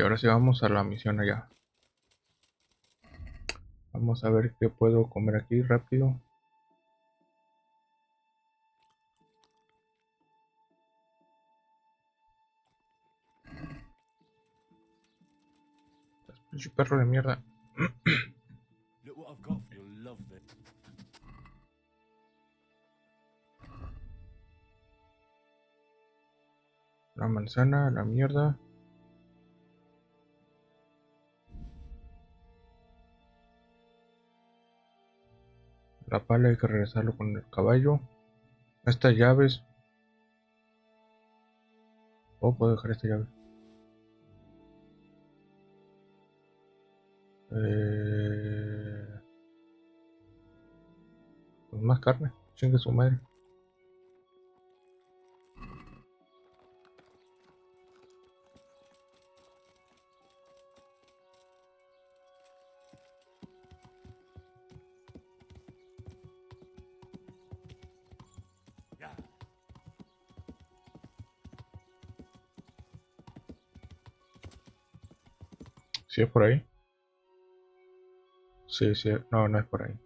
ahora sí vamos a la misión allá. Vamos a ver qué puedo comer aquí rápido. Pinche perro de mierda. Look what I've got for you. You'll love this. La manzana, la mierda. La pala hay que regresarlo con el caballo. Estas llaves. Oh, puedo dejar esta llave. Pues más carne. Chingue su madre. Yeah. ¿Sí es por ahí? Sí, sí. No, no es por ahí.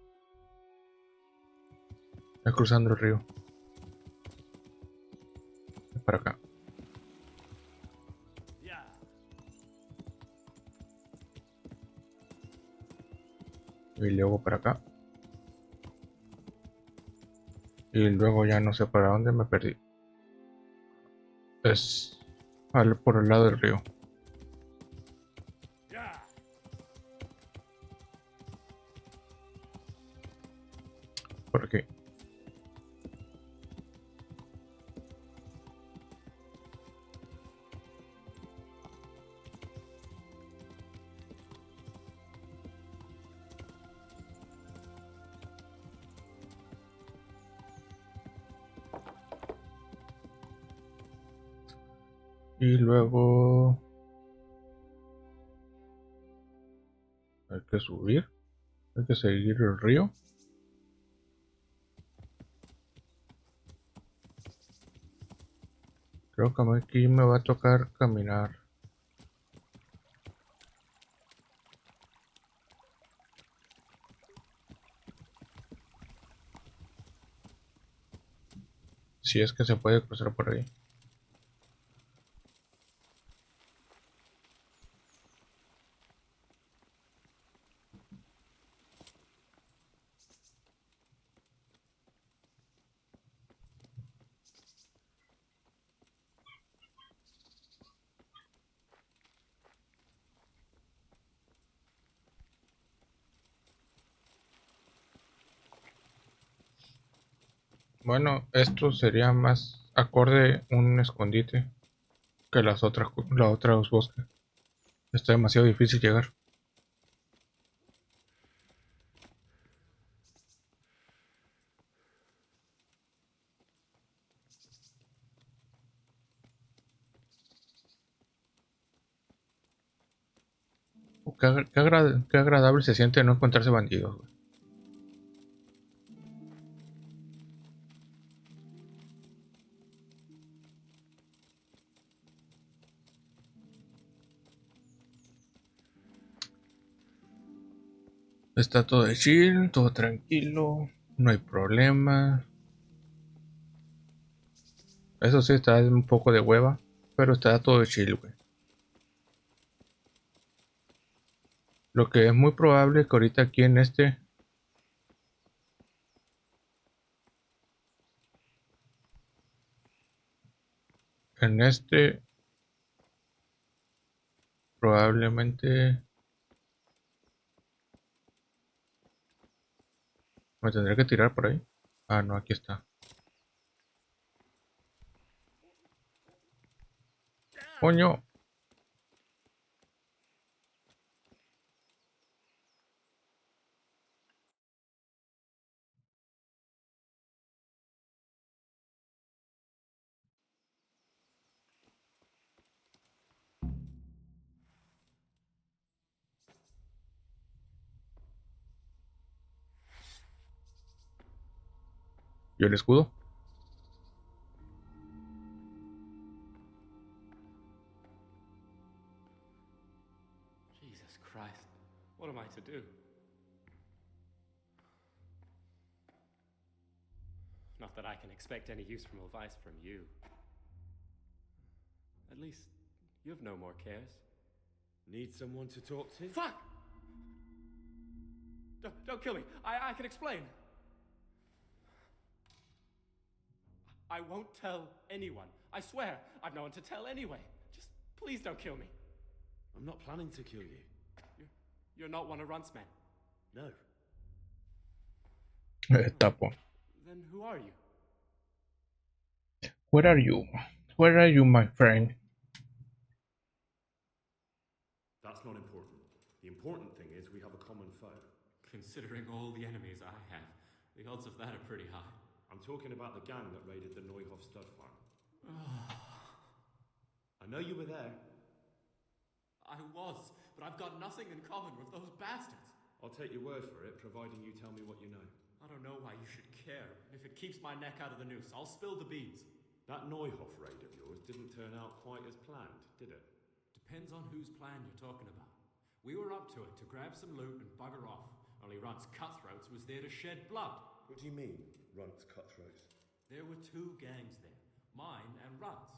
Es cruzando el río. Es para acá. Yeah. Y luego para acá. Y luego ya no sé para dónde me perdí. Es por el lado del río. Yeah. Por aquí. Y luego hay que subir. Hay que seguir el río. Creo que aquí me va a tocar caminar. Si es que se puede cruzar por ahí. Bueno, esto sería más acorde un escondite que las otras bosques. Está demasiado difícil llegar. Qué agradable se siente no encontrarse bandidos, güey. Está todo de chill, todo tranquilo, no hay problema. Eso sí, está un poco de hueva, pero está todo de chill, güey. Lo que es muy probable que ahorita aquí en este, probablemente me tendré que tirar por ahí. Ah, no, aquí está. Coño, ¿y el escudo? Jesus Christ. What am I to do? Not that I can expect any useful advice from you. At least, you've no more cares. Need someone to talk to? Fuck! Don't kill me. I can explain. I won't tell anyone. I swear, I've no one to tell anyway. Just please don't kill me. I'm not planning to kill you. You're not one of Runt's men. No. Tapo. Then who are you? Where are you? Where are you, my friend? That's not important. The important thing is we have a common foe. Considering all the enemies I have, the odds of that are pretty high. I'm talking about the gang that raided the Neuhof stud farm. I know you were there. I was, but I've got nothing in common with those bastards. I'll take your word for it, providing you tell me what you know. I don't know why you should care. If it keeps my neck out of the noose, I'll spill the beans. That Neuhof raid of yours didn't turn out quite as planned, did it? Depends on whose plan you're talking about. We were up to it to grab some loot and bugger off. Only Runt's cutthroats was there to shed blood. What do you mean, Runt's cutthroats? There were two gangs there, mine and Runt's.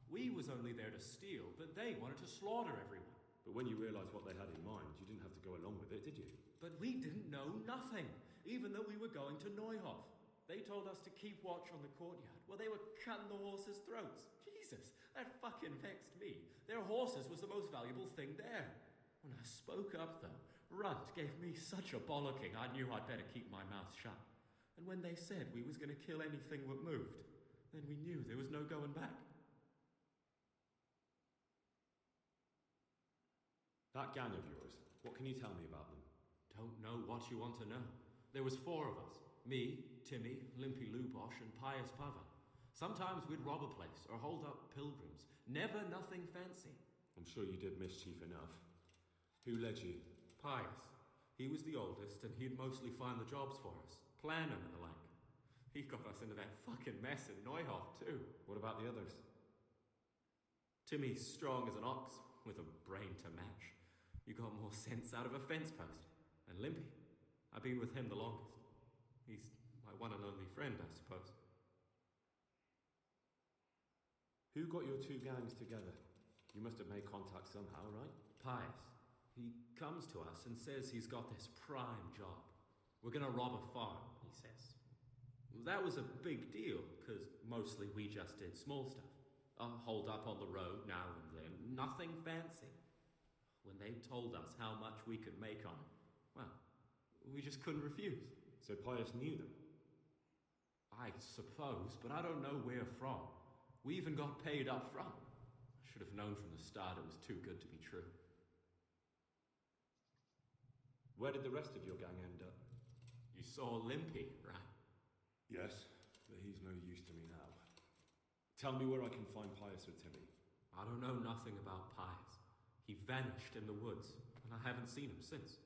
We was only there to steal, but they wanted to slaughter everyone. But when you realised what they had in mind, you didn't have to go along with it, did you? But we didn't know nothing, even though we were going to Neuhof. They told us to keep watch on the courtyard while they were cutting the horses' throats. Jesus, that fucking vexed me. Their horses was the most valuable thing there. When I spoke up, though, Runt gave me such a bollocking I knew I'd better keep my mouth shut. And when they said we was going to kill anything that moved, then we knew there was no going back. That gang of yours, what can you tell me about them? Don't know what you want to know. There was four of us. Me, Timmi, Limpy Lubosh, and Pius Pava. Sometimes we'd rob a place or hold up pilgrims. Never nothing fancy. I'm sure you did mischief enough. Who led you? Pius. He was the oldest, and he'd mostly find the jobs for us. Plan them and the like. He got us into that fucking mess in Neuhof, too. What about the others? Timmy's strong as an ox, with a brain to match. You got more sense out of a fence post. And Limpy, I've been with him the longest. He's my one and only friend, I suppose. Who got your two gangs together? You must have made contact somehow, right? Pius. He comes to us and says he's got this prime job. We're gonna rob a farm, he says. That was a big deal, because mostly we just did small stuff. Hold up on the road now and then. Nothing fancy. When they told us how much we could make on it, well, we just couldn't refuse. So Pius knew them? I suppose, but I don't know where from. We even got paid up front. I should have known from the start it was too good to be true. Where did the rest of your gang end up? You saw Limpy, right? Yes, but he's no use to me now. Tell me where I can find Pius or Timmi. I don't know nothing about Pius. He vanished in the woods, and I haven't seen him since.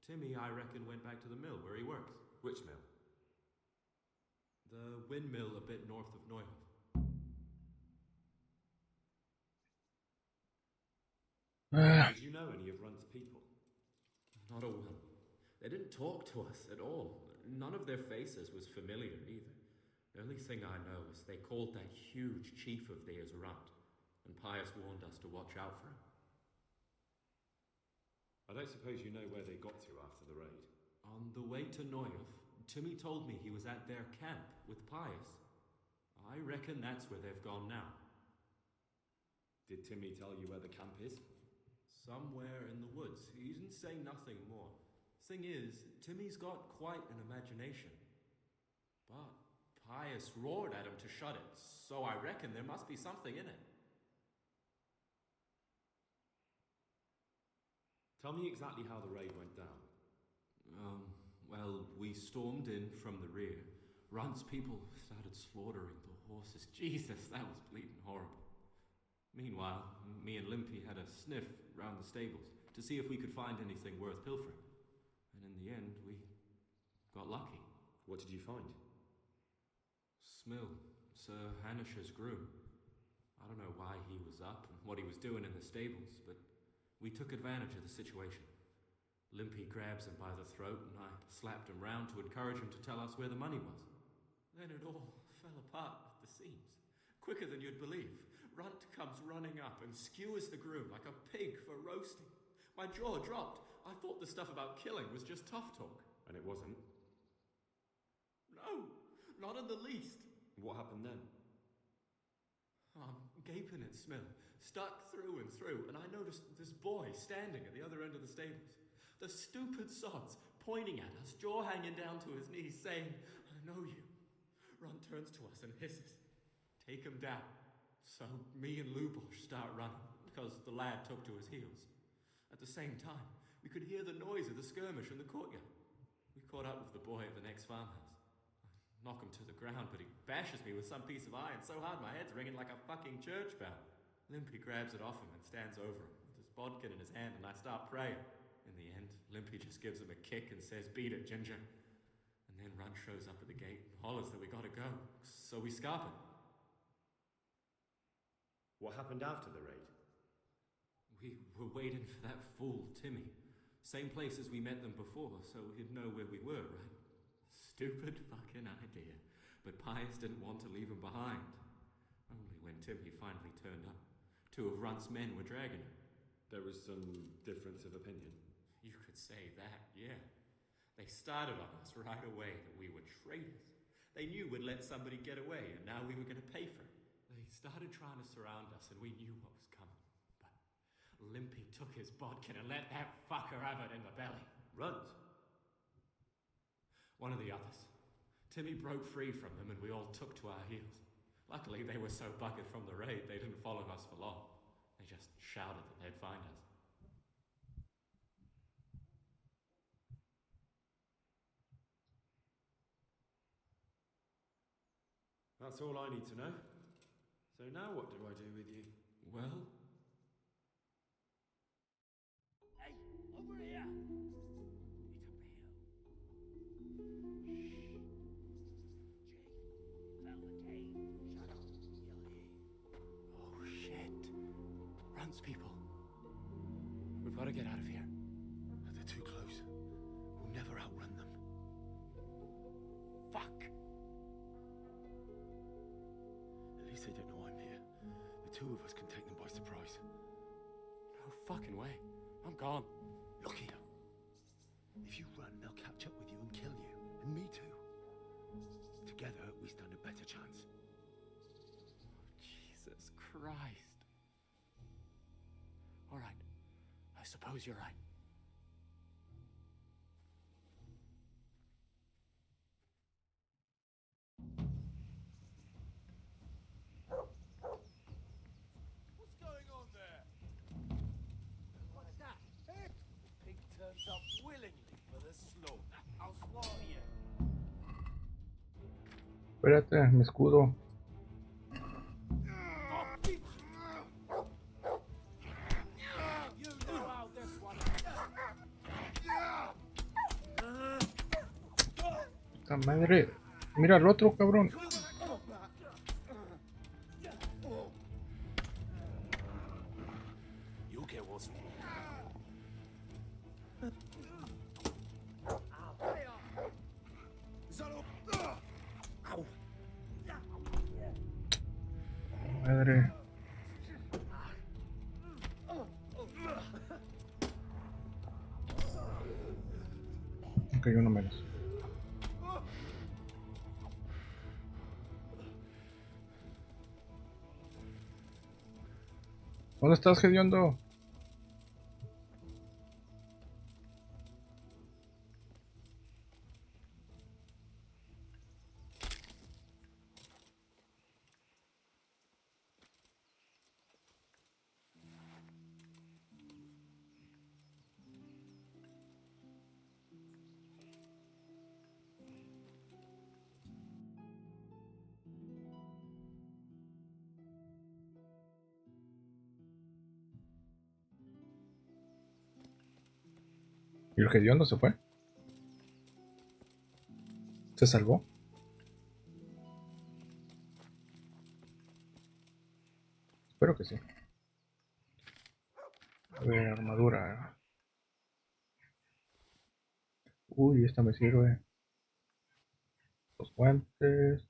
Timmi, I reckon, went back to the mill where he works. Which mill? The windmill a bit north of Neuhof. Did you know any of Runt's people? Not a one. They didn't talk to us at all. None of their faces was familiar either. The only thing I know is they called that huge chief of theirs Runt, and Pius warned us to watch out for him. I don't suppose you know where they got to after the raid? On the way to Neuhof, Timmi told me he was at their camp with Pius. I reckon that's where they've gone now. Did Timmi tell you where the camp is? Somewhere in the woods. He didn't say nothing more. Thing is, Timmy's got quite an imagination. But Pius roared at him to shut it, so I reckon there must be something in it. Tell me exactly how the raid went down. Well, we stormed in from the rear. Runt's people started slaughtering the horses. Jesus, that was bleeding horrible. Meanwhile, me and Limpy had a sniff round the stables to see if we could find anything worth pilfering. And in the end, we got lucky. What did you find? Smill, Sir Hanish's groom. I don't know why he was up and what he was doing in the stables, but We took advantage of the situation. Limpy grabs him by the throat, and I slapped him round to encourage him to tell us where the money was. Then it all fell apart at the seams. Quicker than you'd believe. Runt comes running up and skewers the groom like a pig for roasting. My jaw dropped. I thought the stuff about killing was just tough talk. And it wasn't? No, not in the least. What happened then? I'm gaping at Smil, stuck through and through, and I noticed this boy standing at the other end of the stables. The stupid sods pointing at us, jaw hanging down to his knees, saying, "I know you." Runt turns to us and hisses, "Take him down." So me and Lubosh start running, because the lad took to his heels. At the same time, we could hear the noise of the skirmish in the courtyard. We caught up with the boy at the next farmhouse. I knock him to the ground, but he bashes me with some piece of iron so hard my head's ringing like a fucking church bell. Limpy grabs it off him and stands over him, with his bodkin in his hand, and I start praying. In the end, Limpy just gives him a kick and says, "Beat it, Ginger." And then Runt shows up at the gate and hollers that we gotta go, so we scarp him. What happened after the raid? We were waiting for that fool, Timmi. Same place as we met them before, so he'd know where we were, right? Stupid fucking idea. But Pius didn't want to leave him behind. Only when Timmi finally turned up, 2 of Runt's men were dragging him. There was some difference of opinion. You could say that, yeah. They started on us right away that we were traitors. They knew we'd let somebody get away, and now we were going to pay for it. They started trying to surround us, and we knew what was coming. But Limpy took his bodkin and let that fucker have it in the belly. Runt? One of the others. Timmi broke free from them, and we all took to our heels. Luckily, they were so buggered from the raid, they didn't follow us for long. They just shouted that they'd find us. That's all I need to know. So now what do I do with you? Well, Hey, over here! oh shit. Runt's people. We've got to get out of here. They're too close. We'll never outrun them. Fuck! At least they don't know I'm here. The 2 of us can take them by surprise. No fucking way. I'm gone. Look here. If you run, they'll catch up with you and kill you. And me too. Together, we stand a better chance. Jesus Christ. All right. I suppose you're right. What's going on there? What's that? Pig turns up willingly for the slaughter. I'll slaughter you. Espérate, mi escudo. You know how this one. Puta madre. Mira al otro, cabrón. You'll get what's Madre. Ok, uno menos. ¿Dónde estás, hediondo? ¿Y el hediondo se fue? ¿Se salvó? Espero que sí. A ver, armadura. Uy, esta me sirve. Los guantes.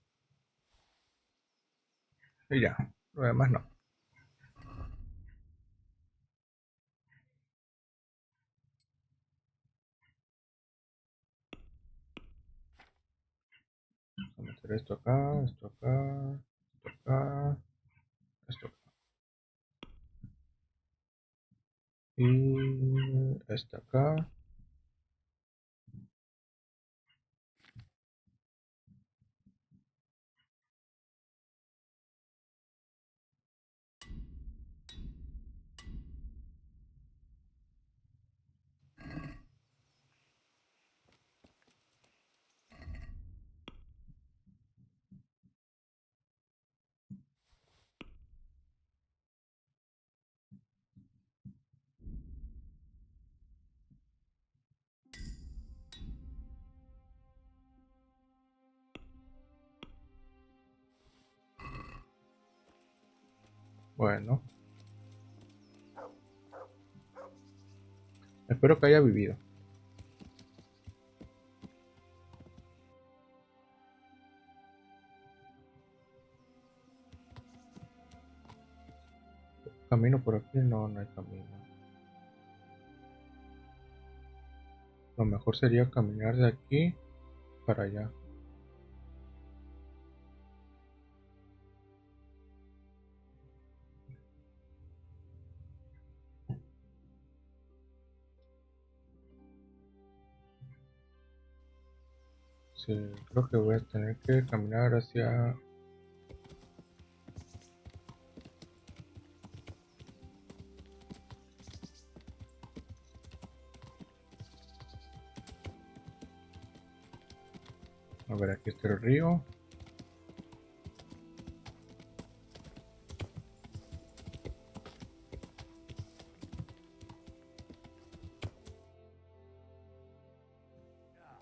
Y ya. Lo demás no. Vamos a meter esto acá, esto acá, esto acá, esto acá. Y esta acá. Bueno, espero que haya vivido. Camino por aquí, no, no hay camino. Lo mejor sería caminar de aquí para allá. Sí, creo que voy a tener que caminar hacia... A ver, aquí está el río.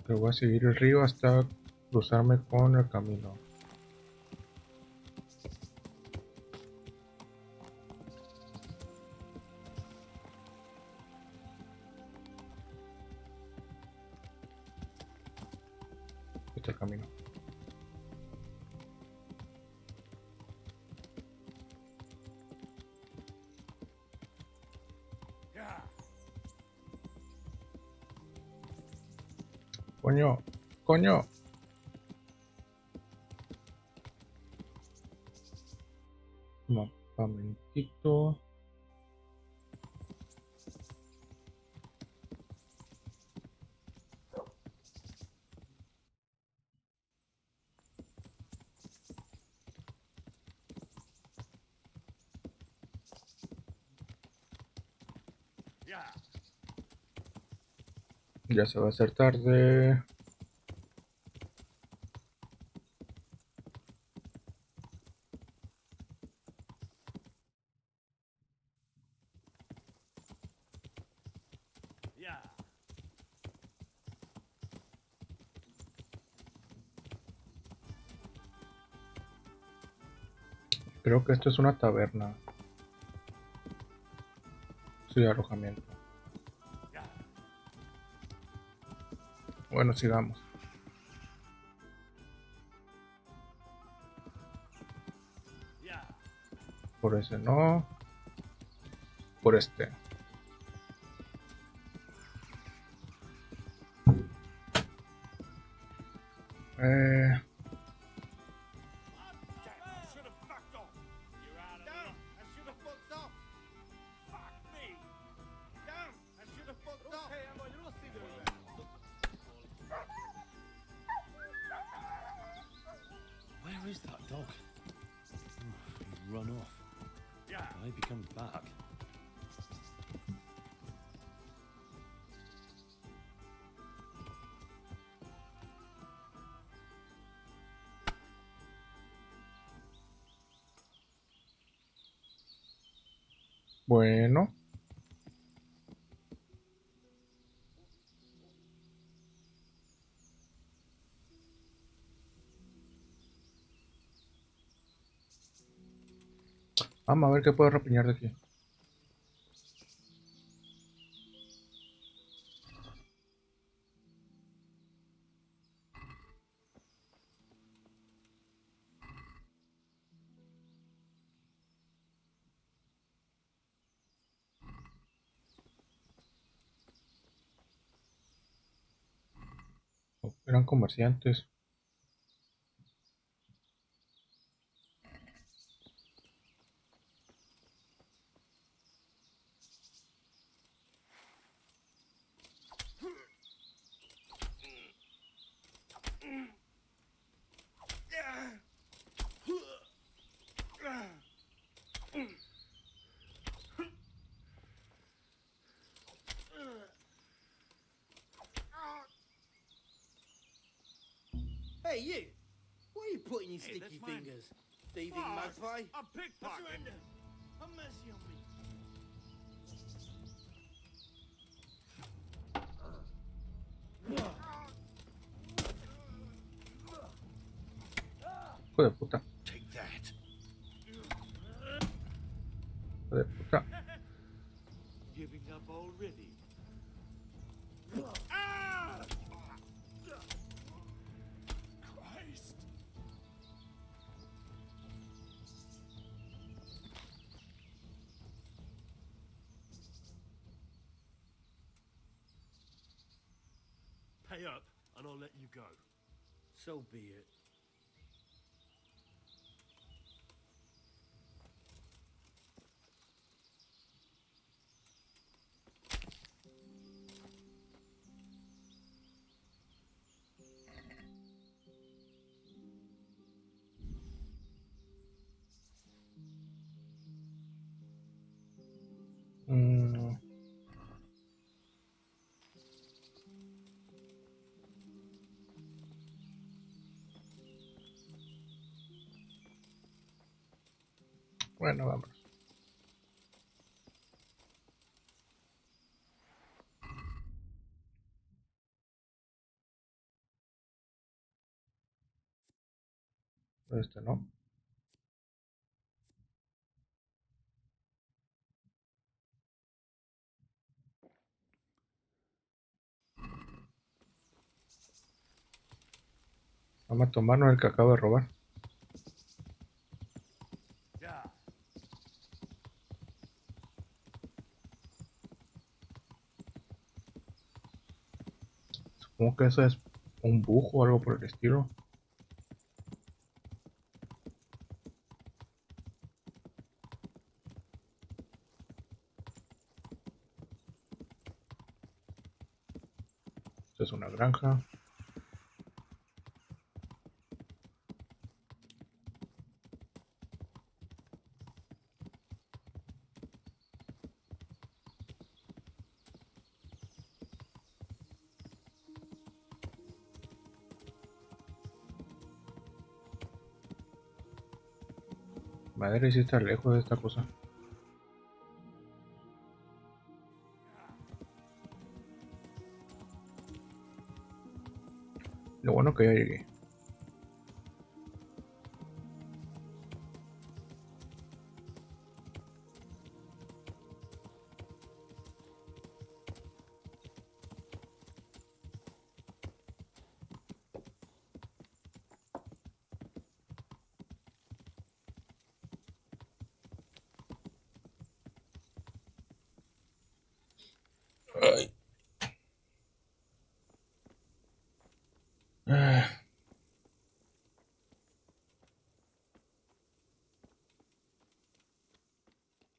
Que voy a seguir el río hasta cruzarme con el camino. Este es el camino. Coño, coño. Capamentito. Ya se va a hacer tarde. Creo que esto es una taberna. Sí, alojamiento. Bueno, sigamos. Por ese no. Por este. Eh, Where is that dog? He's run off. I hope he comes back. bueno. Vamos a ver qué puedo rapiñar de aquí. Eran comerciantes. Hey, you! Why are you putting your sticky that's mine. fingers? Thieving Boss, magpie? a pickpocket. Surrender! Have mercy on me! Hijo de puta. Take that. Hijo de puta. Giving up already. Ah! Christ. Pay up, and I'll let you go. So be it. Bueno, vamos. Este no. Vamos a tomarnos el que acabo de robar. Yeah. Supongo que eso es un bujo o algo por el estilo. Esto es una granja. Madre, si está lejos de esta cosa. Lo bueno que ya llegué. Ay. Ah,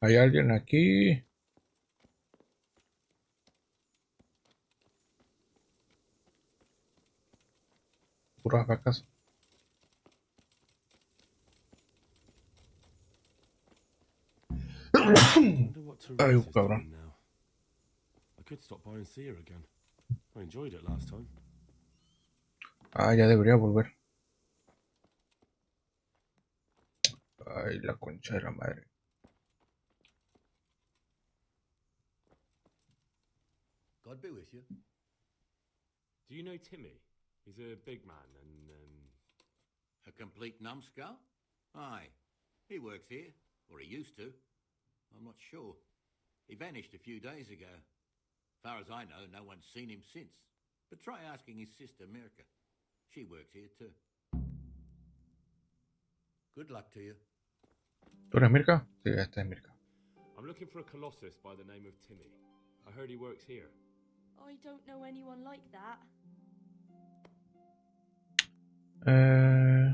¿hay alguien aquí? Puras vacas. Wonder what Ay, Teresa's cabrón. doing now. I could stop by and see her again. I enjoyed it last time. Ah, ya debería volver. Ay, la concha de la madre. God be with you. Do you know Timmi? He's a big man and, A complete numbskull? Aye. He works here, or he used to. I'm not sure. He vanished a few days ago. Far as I know, no one's seen him since. But try asking his sister, Mirka. She works here too. Good luck to you. ¿Tú eres Mirka? Sí, esta es Mirka. I'm looking for a colossus by the name of Timmi. I heard he works here. I don't know anyone like that. Eh,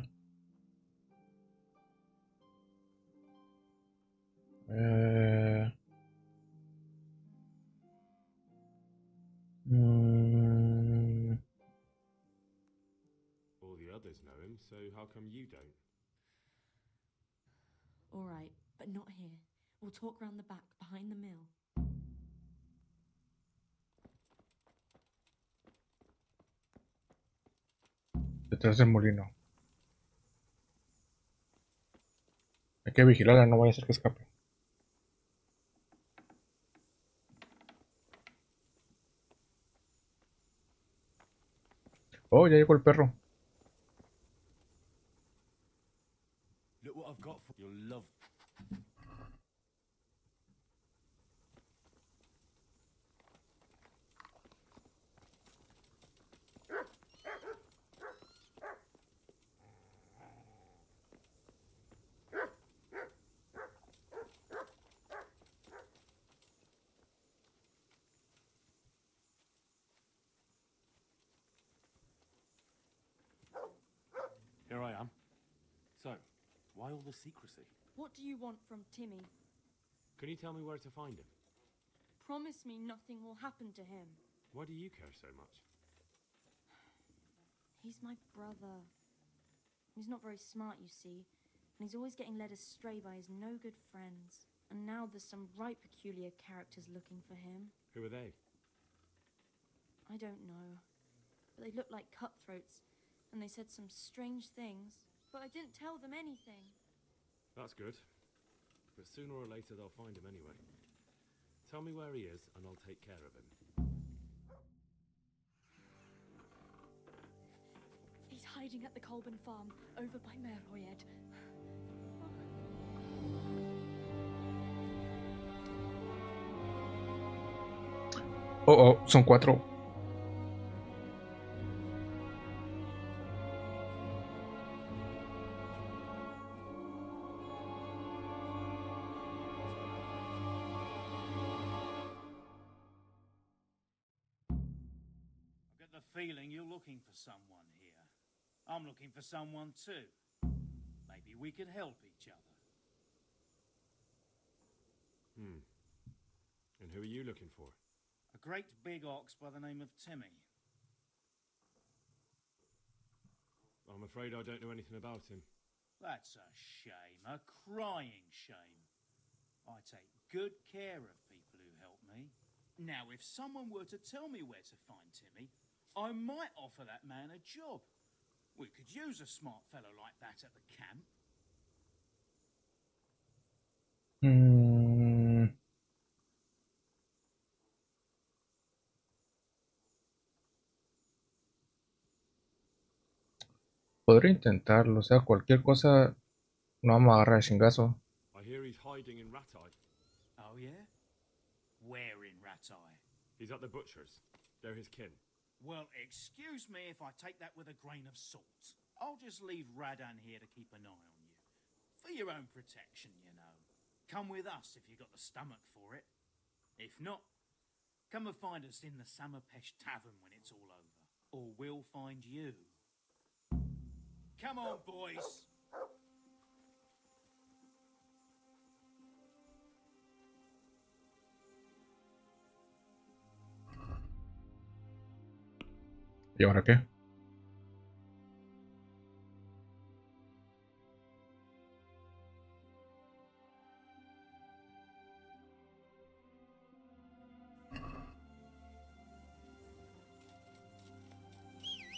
eh, mm, All the others know him, so how come you don't? All right, but not here. We'll talk round the back, behind the mill. detrás del molino. Hay que vigilarla, no vaya a ser que escape. Oh, ya llegó el perro. Look what I've got for your love. Here I am. So, why all the secrecy? What do you want from Timmi? Can you tell me where to find him? Promise me nothing will happen to him. Why do you care so much? He's my brother. He's not very smart, you see, and he's always getting led astray by his no-good friends. And now there's some right peculiar characters looking for him. Who are they? I don't know, but they look like cutthroats, and they said some strange things, but I didn't tell them anything. That's good. But sooner or later they'll find him anyway. Tell me where he is and I'll take care of him. He's hiding at the Colburn farm, over by Merhoyed. Oh, oh, son 4. I get the feeling you're looking for someone here. I'm looking for someone too. Maybe we could help each other. And who are you looking for? A great big ox by the name of Timmi. I'm afraid I don't know anything about him. That's a shame, a crying shame. I take good care of people who help me. Now, if someone were to tell me where to find Timmi, I might offer that man a job. We could use a smart fellow like that at the camp. Podría intentarlo, o sea, cualquier cosa no vamos a agarrar el chingazo. I hear he's hiding in Ratai. Oh, yeah? Where in Ratai? He's at the butcher's. They're his kin. Well, excuse me if I take that with a grain of salt. I'll just leave Radan here to keep an eye on you. For your own protection, you know. Come with us if you've got the stomach for it. If not, come and find us in the Summerpesh Tavern when it's all over. Or we'll find you. Come on, boys! ¿Y ahora qué?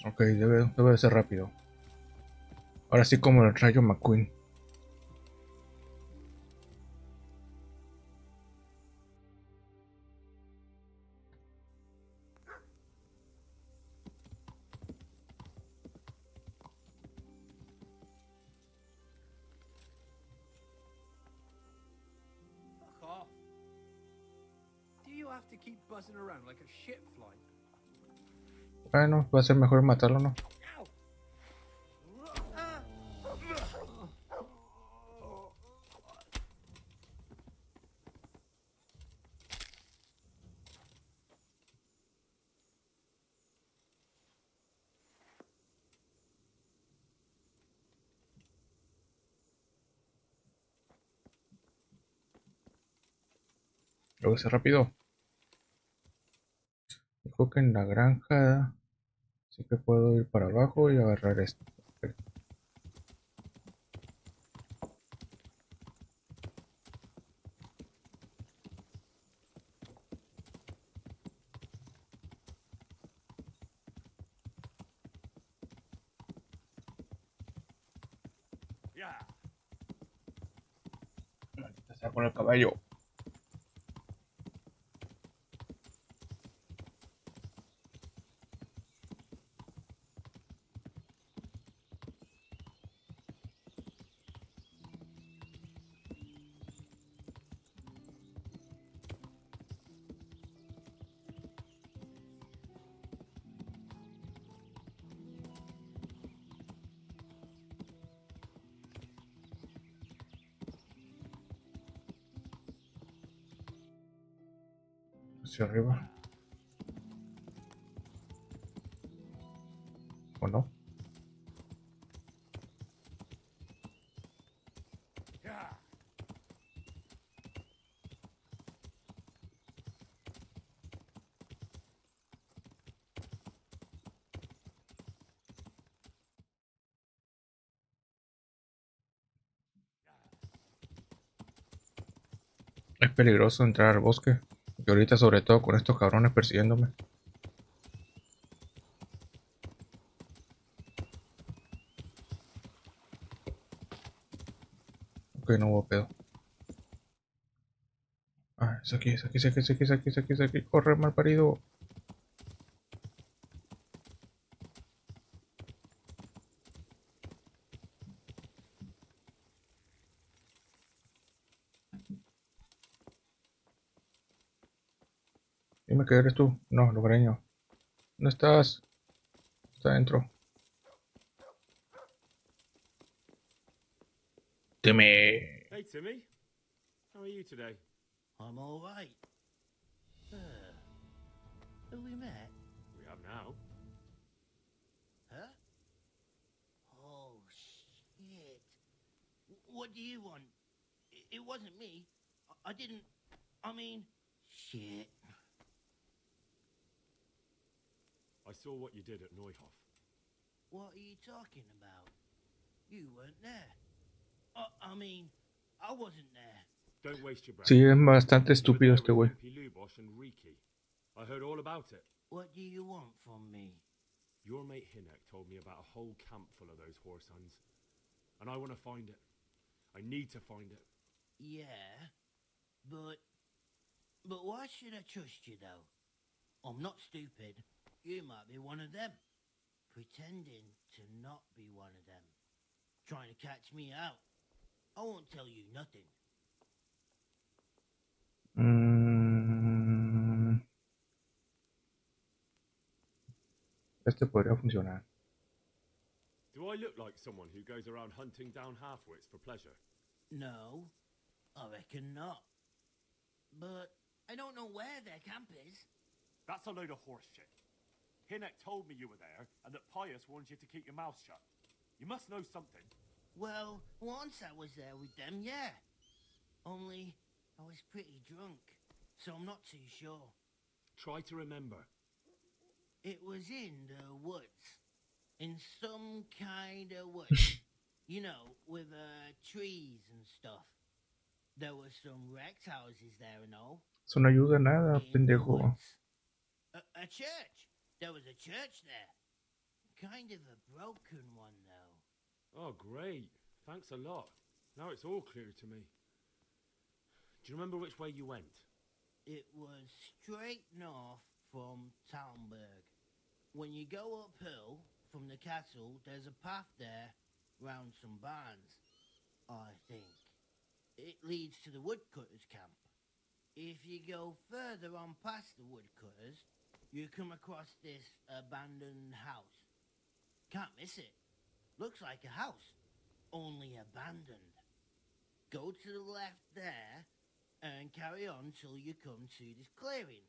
Ok, debe de ser rápido. Ahora sí como el rayo McQueen. Fuck off. Do you have to keep buzzing around like a shit fly? Bueno, va a ser mejor matarlo, ¿no? Lo voy a hacer rápido. Dijo que en la granja sí que puedo ir para abajo y agarrar esto. Perfecto. Yeah. Maldita sea con el caballo. Hacia arriba. ¿O no? Yeah. Es peligroso entrar al bosque. Y ahorita sobre todo con estos cabrones persiguiéndome. Ok, no hubo pedo. Ah, es aquí, es aquí, es aquí, es aquí, es aquí, es aquí, es aquí. Corre, mal parido. Dime que eres tú. No, Logreño. ¿Dónde estás? Está adentro. Timmi. Hey, Timmy. How are you today? I'm all right. Have we met? We have now. Huh? Oh, shit. What do you want? It wasn't me. I didn't... I mean... Shit. I saw what you did at Neuhof. What are you talking about? You weren't there. I mean, I wasn't there. Don't waste your breath. Sí, es bastante You were estúpido there este with güey. Wimpy Lubosh and Riki. I heard all about it. What do you want from me? Your mate Hinek told me about a whole camp full of those horse huns. And I want to find it. I need to find it. Yeah, but why should I trust you, though? I'm not stupid. You might be one of them. Pretending to not be one of them. Trying to catch me out. I won't tell you nothing. Este podría funcionar. Do I look like someone who goes around hunting down half-wits for pleasure? No, I reckon not. But I don't know where their camp is. That's a load of horse shit. Hinek told me you were there and that Pius warned you to keep your mouth shut. You must know something. Well, once I was there with them, yeah. Only I was pretty drunk, so I'm not too sure. Try to remember. It was in the woods. In some kind of woods. You know, with trees and stuff. There were some wrecked houses there and all. Eso no ayuda a nada, In the pendejo. woods. A church. There was a church there. Kind of a broken one, though. Oh, great. Thanks a lot. Now it's all clear to me. Do you remember which way you went? It was straight north from Talmberg. When you go uphill from the castle, there's a path there round some barns, I think. It leads to the woodcutters' camp. If you go further on past the woodcutters, you come across this abandoned house. Can't miss it. Looks like a house, only abandoned. Go to the left there and carry on till you come to this clearing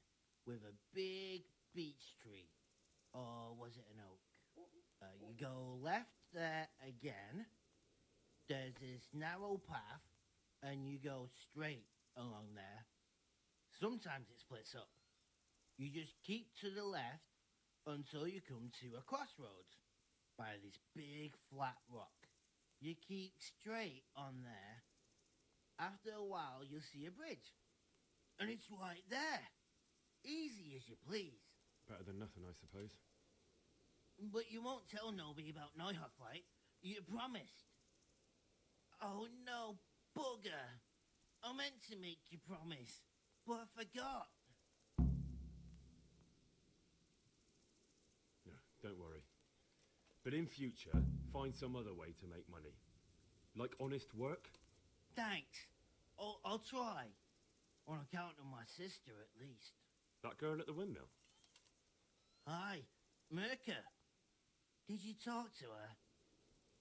with a big beech tree. Or was it an oak? You go left there again. There's this narrow path and you go straight along there. Sometimes it splits up. You just keep to the left until you come to a crossroads by this big flat rock. You keep straight on there. After a while, you'll see a bridge. And it's right there. Easy as you please. Better than nothing, I suppose. But you won't tell nobody about Neuhoff, right? You promised. Oh no, bugger. I meant to make you promise, but I forgot. No, don't worry. But in future, find some other way to make money. Like honest work? Thanks. I'll try. On account of my sister, at least. That girl at the windmill? Hi, Mirka. Did you talk to her?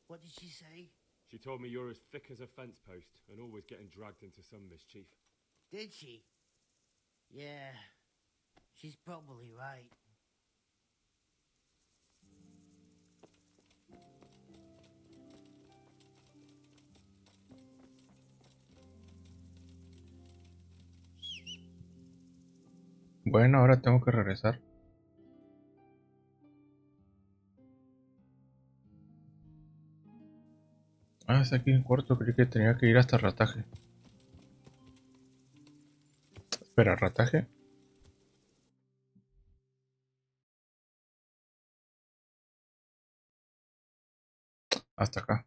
What did she say? She told me you're as thick as a fence post and always getting dragged into some mischief. Did she? Yeah, she's probably right. Bueno, ahora tengo que regresar. Ah, está aquí en corto, creí que tenía que ir hasta Rataje. Espera, ¿Rataje? Hasta acá.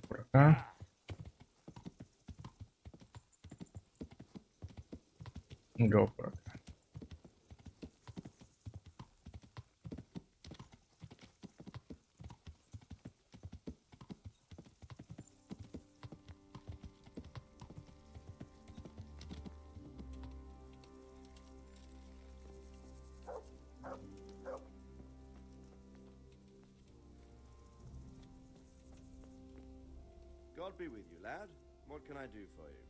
Por acá. Y luego por acá. God be with you, lad. What can I do for you?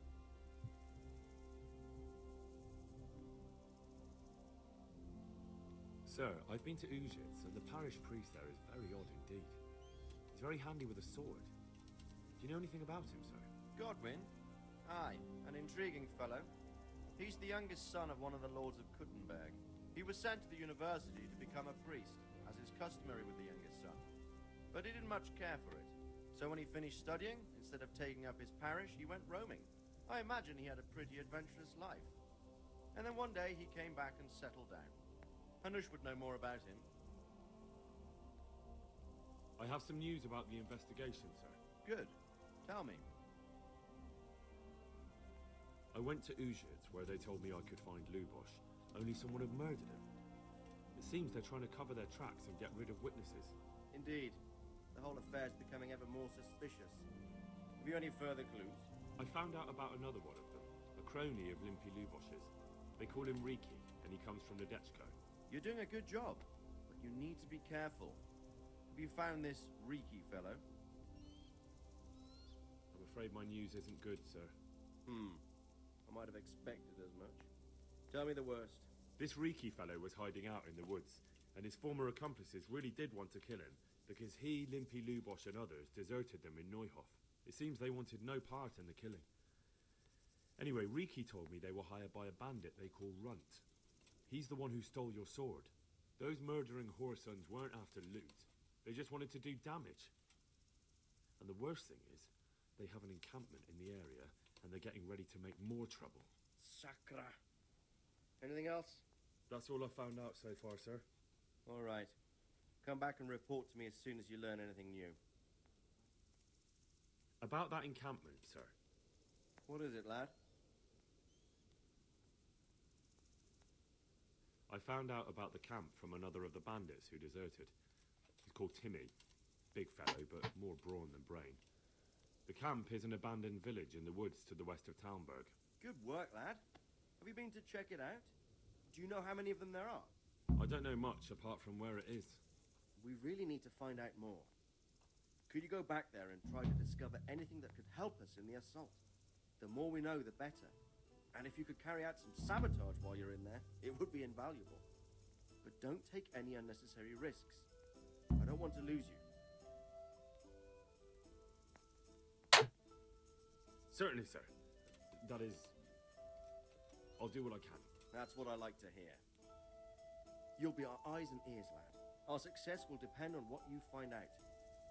Sir, I've been to Ujits, and the parish priest there is very odd indeed. He's very handy with a sword. Do you know anything about him, sir? Godwin? Aye, an intriguing fellow. He's the youngest son of one of the lords of Kuttenberg. He was sent to the university to become a priest, as is customary with the youngest son. But he didn't much care for it. So when he finished studying, instead of taking up his parish, he went roaming. I imagine he had a pretty adventurous life. And then one day he came back and settled down. Hanush would know more about him. I have some news about the investigation, sir. Good. Tell me. I went to Ujits, where they told me I could find Lubosh, only someone had murdered him. It seems they're trying to cover their tracks and get rid of witnesses. Indeed. The whole affair's becoming ever more suspicious. Have you any further clues? I found out about another one of them, a crony of Limpy Lubosh's. They call him Riki, and he comes from the Dechko. You're doing a good job, but you need to be careful. Have you found this Riki fellow? I'm afraid my news isn't good, sir. I might have expected as much. Tell me the worst. This Riki fellow was hiding out in the woods, and his former accomplices really did want to kill him, because he, Limpy Lubosh, and others deserted them in Neuhoff. It seems they wanted no part in the killing. Anyway, Riki told me they were hired by a bandit they call Runt. He's the one who stole your sword. Those murdering whoresons weren't after loot. They just wanted to do damage. And the worst thing is, they have an encampment in the area, and they're getting ready to make more trouble. Sakra. Anything else? That's all I found out so far, sir. All right. Come back and report to me as soon as you learn anything new. About that encampment, sir. What is it, lad? I found out about the camp from another of the bandits who deserted. He's called Timmi. Big fellow, but more brawn than brain. The camp is an abandoned village in the woods to the west of Townburg. Good work, lad. Have you been to check it out? Do you know how many of them there are? I don't know much apart from where it is. We really need to find out more. Could you go back there and try to discover anything that could help us in the assault? The more we know, the better. And if you could carry out some sabotage while you're in there, it would be invaluable. But don't take any unnecessary risks. I don't want to lose you. Certainly, sir. That is... I'll do what I can. That's what I like to hear. You'll be our eyes and ears, lad. Our success will depend on what you find out.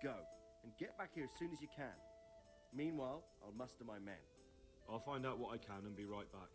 Go, and get back here as soon as you can. Meanwhile, I'll muster my men. I'll find out what I can and be right back.